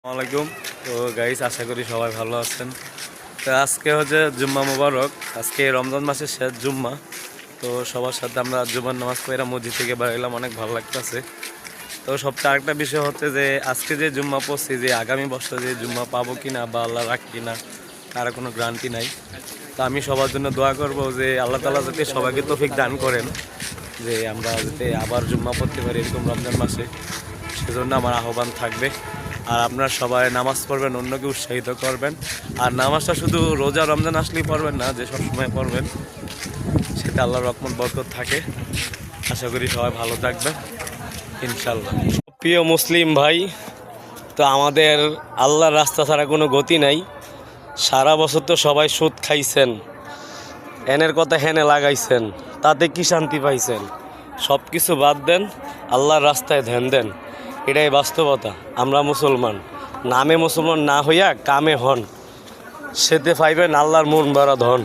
আসসালামাইকুম। তো গাইস, আশা করি সবাই ভালো আছেন। তো আজকে হচ্ছে জুম্মা মুবারক। আজকে রমজান মাসের শেষ জুম্মা। তো সবার সাথে আমরা জুম্মার নামাজ পড়ে মসজিদ থেকে বেরোলাম, অনেক ভালো লাগতেছে। তো সবচেয়ে আরেকটা বিষয় হচ্ছে যে আজকে যে জুম্মা পড়ছি, যে আগামী বছর যে জুম্মা পাবো কিনা বা আল্লাহ রাখ কিনা তার কোনো গ্যারান্টি নাই। তো আমি সবার জন্য দোয়া করব যে আল্লাহ তাআলা যাতে সবাইকে তৌফিক দান করেন, যে আমরা যাতে আবার জুম্মা পড়তে পারি এরকম রমজান মাসে। সেজন্য আমার আহ্বান থাকবে। আর আপনারা সবাই নামাজ পড়বেন, অন্যকে উৎসাহিত করবেন। আর নামাজটা শুধু রোজা রমজান আসলেই পড়বেন না, যে সবসময় পড়বেন, সেটা আল্লাহর রহমত বরকত থাকে। আশা করি সবাই ভালো থাকবেন ইনশাল্লাহ। প্রিয় মুসলিম ভাই, তো আমাদের আল্লাহর রাস্তা ছাড়া কোনো গতি নাই। সারা বছর তো সবাই সুদ খাইছেন, এনের কথা হেনে লাগাইছেন, তাতে কি শান্তি পাইছেন? সব কিছু বাদ দেন, আল্লাহর রাস্তায় ধ্যান দেন। এটাই বাস্তবতা। আমরা মুসলমান, নামে মুসলমান না হইয়া কামে হন, সেতে পাইবেন আল্লাহর মন ভরা ধন।